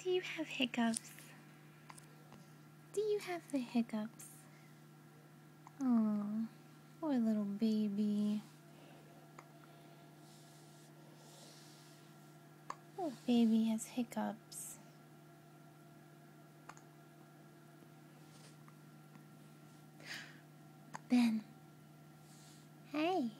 Do you have hiccups? Do you have the hiccups? Oh, poor little baby. Little baby has hiccups. Ben. Hey.